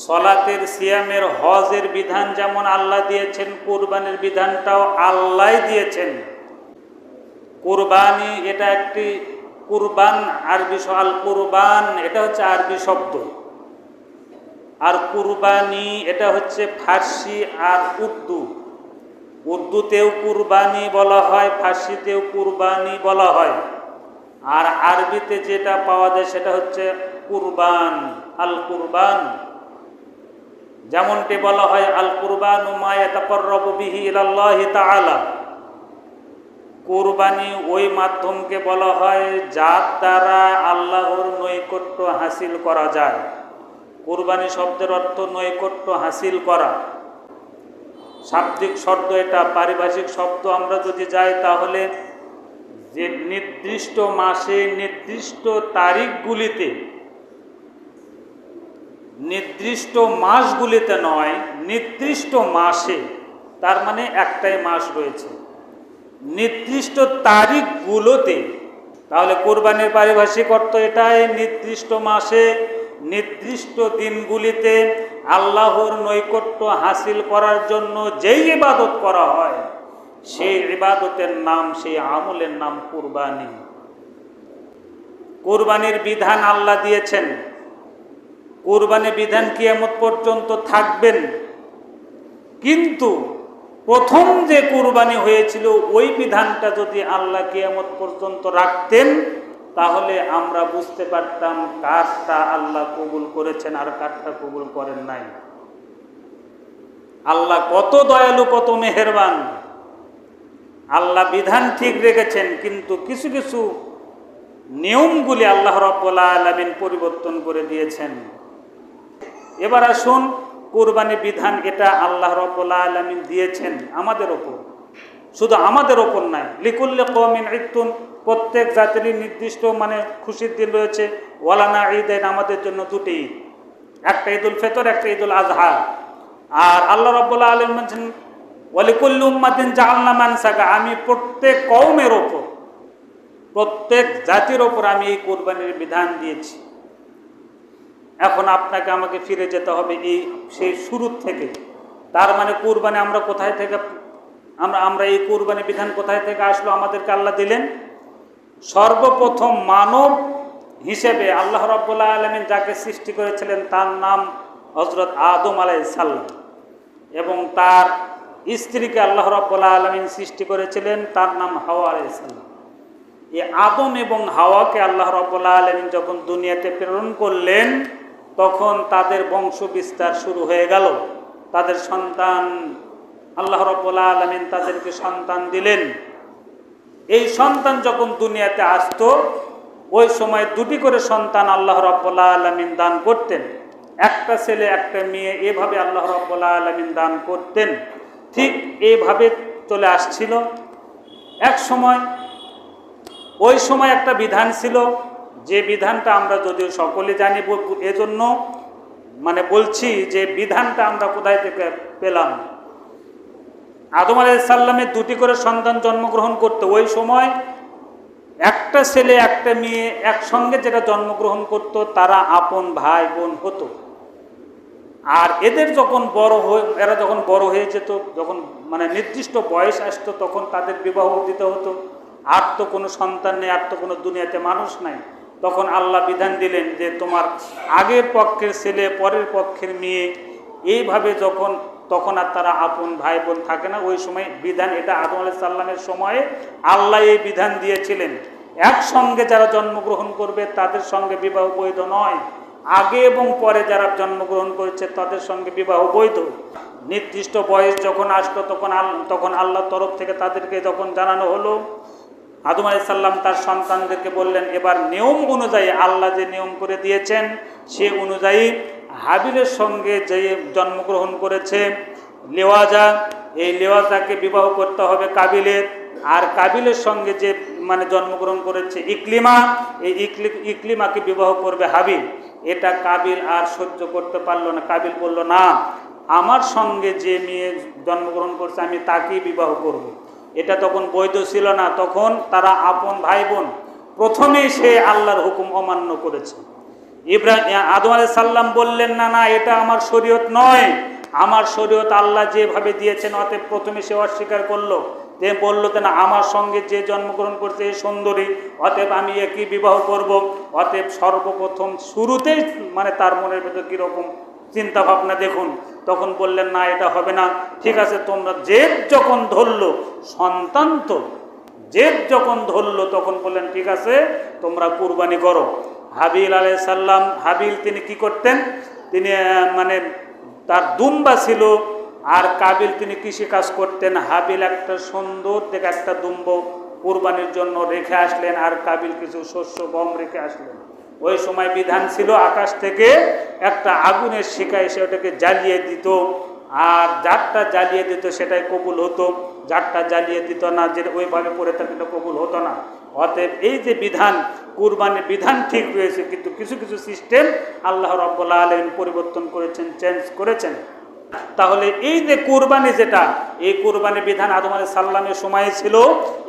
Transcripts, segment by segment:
সলাতের, সিয়ামের, হজের বিধান যেমন আল্লাহ দিয়েছেন, কুরবানির বিধানটাও আল্লাহ দিয়েছেন। কুরবানি এটা একটি, কুরবান আরবি, আল কুরবান এটা হচ্ছে আরবি শব্দ, আর কুরবানি এটা হচ্ছে ফার্সি আর উর্দু। উর্দুতেও কুরবানি বলা হয়, ফার্সিতেও কুরবানি বলা হয়, আর আরবিতে যেটা পাওয়া যায় সেটা হচ্ছে কুরবান, আল কুরবান। যেমনটি বলা হয় আল কুরবানু মা ইয়াতাকাররাবু বিহি ইলাল্লাহি তাআলা। কুরবানি ওই মাধ্যমকে বলা হয় যার দ্বারা আল্লাহর নৈকট্য হাসিল করা যায়। কুরবানি শব্দের অর্থ নৈকট্য হাসিল করা। শাব্দিক শব্দ এটা, পারিভাষিক শব্দ আমরা যদি যাই তাহলে যে নির্দিষ্ট মাসে, নির্দিষ্ট তারিখগুলিতে, নির্দিষ্ট মাসগুলিতে নয়, নির্দিষ্ট মাসে, তার মানে একটাই মাস রয়েছে, নির্দিষ্ট তারিখগুলোতে। তাহলে কোরবানির পারিভাষিক অর্থ এটাই, নির্দিষ্ট মাসে, নির্দিষ্ট দিনগুলিতে আল্লাহর নৈকট্য হাসিল করার জন্য যেই ইবাদত করা হয় সেই ইবাদতের নাম, সেই আমলের নাম কুরবানি। কুরবানির বিধান আল্লাহ দিয়েছেন। কুরবানির বিধান কিয়ামত পর্যন্ত থাকবেন, কিন্তু প্রথম যে কুরবানি হয়েছিল ওই বিধানটা যদি আল্লাহ কিয়ামত পর্যন্ত রাখতেন তাহলে আমরা বুঝতে পারতাম কারটা আল্লাহ কবুল করেছেন আর কারটা কবুল করেন নাই। আল্লাহ কত দয়ালু, কত মেহেরবান। আল্লাহ বিধান ঠিক রেখেছেন, কিন্তু কিছু কিছু নিয়মগুলি আল্লাহ রাব্বুল আলামিন পরিবর্তন করে দিয়েছেন। এবার আসুন, কুরবানি বিধান এটা আল্লাহ রাব্বুল আলামিন দিয়েছেন আমাদের ওপর, শুধু আমাদের ওপর নয়। লিকুল্লি কওমিন ঈদুন, প্রত্যেক জাতিরই নির্দিষ্ট খুশির দিন রয়েছে। ওয়ালানা ঈদাইন, আমাদের জন্য দুটি ঈদ, একটা ঈদুল ফিতর, একটা ঈদুল আজহা। আর আল্লাহ রাব্বুল আলামিন বলেছেন ওয়ালিকুল্লি উম্মাতিন জাআলনা মানসাকা, আমি প্রত্যেক কওমের ওপর, প্রত্যেক জাতির ওপর আমি এই কুরবানির বিধান দিয়েছি। এখন আপনাকে আমাকে ফিরে যেতে হবে সেই শুরু থেকে। তার মানে কুরবানি আমরা কোথায় থেকে, আমরা এই কুরবানি বিধান কোথায় থেকে আসলো, আমাদেরকে আল্লাহ দিলেন? সর্বপ্রথম মানব হিসেবে আল্লাহ রাব্বুল আলামিন যাকে সৃষ্টি করেছিলেন তার নাম হযরত আদম আলাইহিস সালাম, এবং তার স্ত্রীকে আল্লাহ রাব্বুল আলামিন সৃষ্টি করেছিলেন, তার নাম হাওয়া আলাইহিস সালাম। এই আদম এবং হাওয়াকে আল্লাহ রাব্বুল আলামিন যখন দুনিয়াতে প্রেরণ করলেন তখন তাদের বংশ বিস্তার শুরু হয়ে গেল, তাদের সন্তান, আল্লাহ রাব্বুল আলামিন তাদেরকে সন্তান দিলেন। এই সন্তান যখন দুনিয়াতে আসতো ওই সময় দুটি করে সন্তান আল্লাহ রাব্বুল আলামিন দান করতেন, একটা ছেলে একটা মেয়ে, এভাবে আল্লাহ রাব্বুল আলামিন দান করতেন। ঠিক এইভাবে চলে আসছিল। এক সময়, ওই সময় একটা বিধান ছিল, যে বিধানটা আমরা যদিও সকলে জানি, এজন্য বলছি যে বিধানটা আমরা কোথায় থেকে পেলাম। আদম আলাইহিস সালামের দুটি করে সন্তান জন্মগ্রহণ করতে, ওই সময় একটা ছেলে একটা মেয়ে একসঙ্গে যেটা জন্মগ্রহণ করত তারা আপন ভাই বোন হতো। আর এদের যখন এরা যখন বড় হয়ে যেত, যখন নির্দিষ্ট বয়স আসতো তখন তাদের বিবাহ দিতে হতো। আর তো কোনো সন্তান নেই, আর তো কোনো দুনিয়াতে মানুষ নাই। তখন আল্লাহ বিধান দিলেন যে তোমার আগের পক্ষের ছেলে পরের পক্ষের মেয়ে, এইভাবে তখন আর তারা আপন ভাই বোন থাকে না। ওই সময় বিধান এটা আদম আলাইহিস সালামের সময়ে আল্লাহ এই বিধান দিয়েছিলেন, একসঙ্গে যারা জন্মগ্রহণ করবে তাদের সঙ্গে বিবাহ বৈধ নয়, আগে এবং পরে যারা জন্মগ্রহণ করেছে তাদের সঙ্গে বিবাহ বৈধ। নির্দিষ্ট বয়স যখন আসলো তখন আল্লাহর তরফ থেকে তাদেরকে যখন জানানো হলো, আদম আলাইহিস সালাম তার সন্তানদেরকে বললেন এবার নিয়ম অনুযায়ী, আল্লাহ যে নিয়ম করে দিয়েছেন সে অনুযায়ী হাবিলের সঙ্গে যে জন্মগ্রহণ করেছে লেওয়াজা, এই লেওয়াজাকে বিবাহ করতে হবে কাবিলের। আর কাবিলের সঙ্গে যে জন্মগ্রহণ করেছে ইকলিমা, এই ইকলিমাকে বিবাহ করবে হাবিল। এটা কাবিল আর সহ্য করতে পারলো না। কাবিল বলল না, আমার সঙ্গে যে মেয়ে জন্মগ্রহণ করছে আমি তাকেই বিবাহ করব। এটা তখন বৈধ ছিল না, তখন তারা আপন ভাই বোন। প্রথমেই সে আল্লাহর হুকুম অমান্য করেছে। আদম আলাইহিস সালাম বললেন, না না, এটা আমার শরীয়ত নয়, আমার শরীয়ত আল্লাহ যেভাবে দিয়েছেন। অতএব প্রথমে সে অস্বীকার করলো, যে বললো না, আমার সঙ্গে যে জন্মগ্রহণ করছে এই সুন্দরী, অতএব আমি একই বিবাহ করব। অতএব সর্বপ্রথম শুরুতেই মানে তার মনের ভেতর কীরকম চিন্তা ভাবনা দেখুন। তখন বললেন, না এটা হবে না। ঠিক আছে, তোমরা জেদ যখন ধরলো, সন্তান তো জেদ যখন ধরলো, তখন বললেন ঠিক আছে তোমরা কুরবানি করো। হাবিল আলাইহিস সালাম, হাবিল তিনি কি করতেন, তিনি মানে তার দুম্বা ছিল, আর কাবিল তিনি কৃষি কাজ করতেন। হাবিল একটা সুন্দর দেখে একটা দুম্ব কুরবানির জন্য রেখে আসলেন, আর কাবিল কিছু শস্য গম রেখে আসলেন। ওই সময় বিধান ছিল আকাশ থেকে একটা আগুনের শিখা এসে ওটাকে জ্বালিয়ে দিত, আর যারটা জ্বালিয়ে দিত সেটাই কবুল হতো, যারটা জ্বালিয়ে দিত না, যেটা ওইভাবে পড়ে থাকলে কবুল হতো না। অতএব এই যে বিধান, কুরবানির বিধান ঠিক রয়েছে, কিন্তু কিছু কিছু সিস্টেম আল্লাহ রাব্বুল আলামিন পরিবর্তন করেছেন, চেঞ্জ করেছেন। তাহলে এই যে কুরবানি, যেটা এই কুরবানির বিধান আদম আলাইহিস সালামের সময় ছিল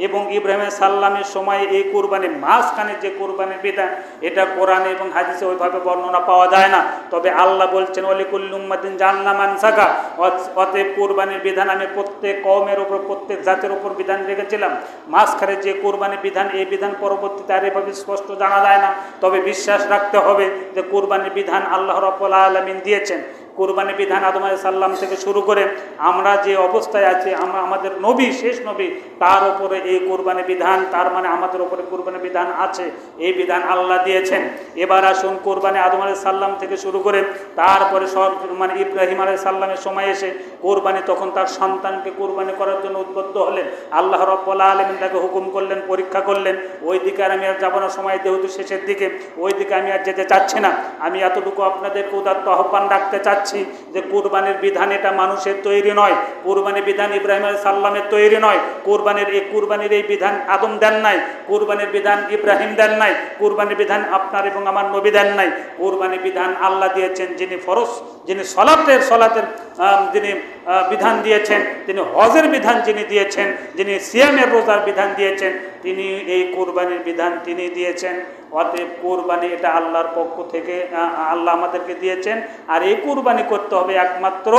এবং ইব্রাহিম আলাইহিস সালামের সময়, এই কুরবানির মাঝখানে যে কুরবানির বিধান, এটা কোরআনে এবং হাদিসে ওইভাবে বর্ণনা পাওয়া যায় না। তবে আল্লাহ বলছেন ওয়ালিকুল্লি উম্মাতিন জাআলনা মানসাকা, অতএব কুরবানির বিধান আমি প্রত্যেক কওমের উপর, প্রত্যেক জাতির উপর বিধান রেখেছিলাম। মাঝখানে যে কুরবানির বিধান, এই বিধান পরবর্তীতে আর এভাবে স্পষ্ট জানা যায় না। তবে বিশ্বাস রাখতে হবে যে কুরবানির বিধান আল্লাহ রাব্বুল আলামিন দিয়েছেন। কুরবানি বিধান আদম আলাইহিস সালাম থেকে শুরু করে আমরা যে অবস্থায় আছি, আমরা আমাদের নবী, শেষ নবী, তার উপরে এই কুরবানি বিধান, তার মানে আমাদের উপরে কুরবানি বিধান আছে, এই বিধান আল্লাহ দিয়েছেন। এবার আসুন, কুরবানি আদম আলাইহিস সালাম থেকে শুরু করে তারপরে সব মানে ইব্রাহিম আলাইহিস সালামের সময় এসে কুরবানি, তখন তার সন্তানকে কুরবানি করার জন্য উদ্বুদ্ধ হলেন। আল্লাহ রাব্বুল আলামিন তাকে হুকুম করলেন, পরীক্ষা করলেন। ওই দিকে আর আমি আর যাবো না, সময় যেহেতু শেষের দিকে, ওই দিকে আমি আর যেতে চাচ্ছি না। আমি এতটুকু আপনাদেরকে উদাত্ত আহ্বান রাখতে চাচ্ছি যে কুরবানির বিধান এটা মানুষের তৈরি নয়, কুরবানির বিধান ইব্রাহিম আলাইহিস সালামের তৈরি নয়, কুরবানির এই বিধান আদম দেন নাই, কুরবানির বিধান ইব্রাহিম দেন নাই, কুরবানির বিধান আপনার এবং আমার নবী দেন নাই। কুরবানির বিধান আল্লাহ দিয়েছেন, যিনি ফরজ, যিনি সলাতের যিনি বিধান দিয়েছেন, তিনি হজের বিধান যিনি দিয়েছেন, যিনি সিয়ামের রোজার বিধান দিয়েছেন, তিনি এই কুরবানির বিধান তিনি দিয়েছেন। অতএব কুরবানি এটা আল্লাহর পক্ষ থেকে আল্লাহ আমাদেরকে দিয়েছেন। আর এই কুরবানি করতে হবে একমাত্র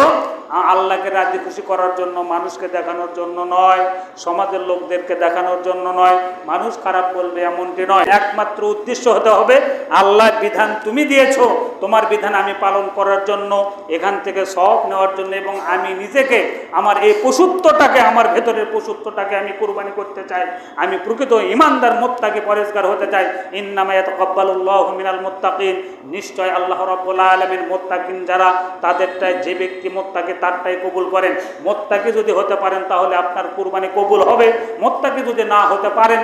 আল্লাহকে রাজি খুশি করার জন্য, মানুষকে দেখানোর জন্য নয়, সমাজের লোকদেরকে দেখানোর জন্য নয়, মানুষ খারাপ বলবে এমনটি নয়। একমাত্র উদ্দেশ্য হতে হবে আল্লাহ বিধান তুমি দিয়েছো, তোমার বিধান আমি পালন করার জন্য, এখান থেকে সব নেওয়ার জন্য, এবং আমি নিজেকে, আমার এই পশুত্বটাকে, আমার ভেতরের পশুত্বটাকে আমি কুরবানি করতে চাই। আমি প্রকৃত ইমানদার, মুত্তাকি, পরেজগার হতে চাই। ইন্নামা ইয়াতাকাব্বালুল্লাহু মিনাল মুত্তাকিন, নিশ্চয় আল্লাহ রাব্বুল আলামিন মুত্তাকিন যারা, তাদেরটাই, যে ব্যক্তি মুত্তাকি তারটাই কবুল করেন। মুত্তাকি যদি হতে পারেন তাহলে আপনার কুরবানি কবুল হবে। মুত্তাকি যদি না হতে পারেন,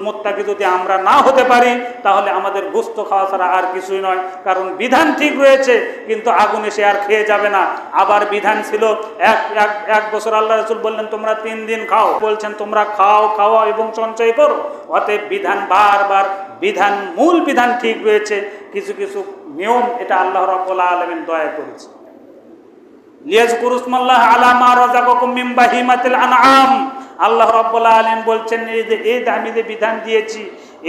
মুত্তাকি যদি আমরা না হতে পারি, তাহলে আমাদের গোশত খাওয়া ছাড়া আর কিছুই নয়। কারণ বিধান ঠিক রয়েছে, কিন্তু আগুনে সে আর খেয়ে যাবে না। আবার বিধান ছিল এক বছর, আল্লাহ রাসূল বললেন তোমরা 3 দিন খাও, বলছেন তোমরা খাও এবং সঞ্চয় করো। অতএব বিধান বারবার, বিধান, মূল বিধান ঠিক রয়েছে, কিছু কিছু নিয়ম এটা আল্লাহ রাব্বুল আলামিন দয়া করেছে। লিয়াযকুরু ইসমাল্লাহি আলা মা রাযাকাকুম মিন বাহিমাতিল আনআম, আল্লাহ রাব্বুল আলামিন বলছেন এই যে আমি যে বিধান দিয়েছি,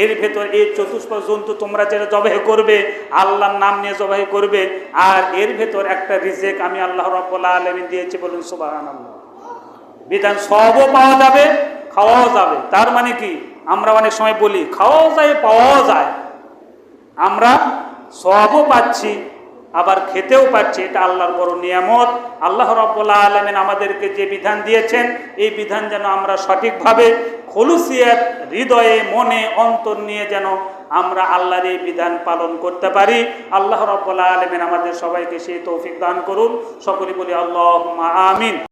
এর ভেতর এই চতুষ্পদ জন্তু তোমরা যেটা জবাই করবে, আল্লাহর নাম নিয়ে জবাই করবে, আর এর ভেতর একটা রিজেক আমি আল্লাহ রাব্বুল আলামিন দিয়েছি, বলুন সুবহানাল্লাহ। বিধান সবও পাওয়া যাবে, খাওয়াও যাবে। তার মানে কি, আমরা অনেক সময় বলি খাওয়াও যায়, পাওয়াও যায়, আমরা সবও পাচ্ছি আবার খেতেও পাচ্ছি, এটা আল্লাহর বড় নিয়ামত। আল্লাহ রাব্বুল আলামিন আমাদেরকে যে বিধান দিয়েছেন, এই বিধান যেন আমরা সঠিকভাবে খুলুসিয়াত, হৃদয়ে, মনে, অন্তর নিয়ে যেন আমরা আল্লাহর এই বিধান পালন করতে পারি। আল্লাহ রাব্বুল আলামিন আমাদের সবাইকে সেই তৌফিক দান করুন। সকলে বলি আল্লাহুম্মা আমিন।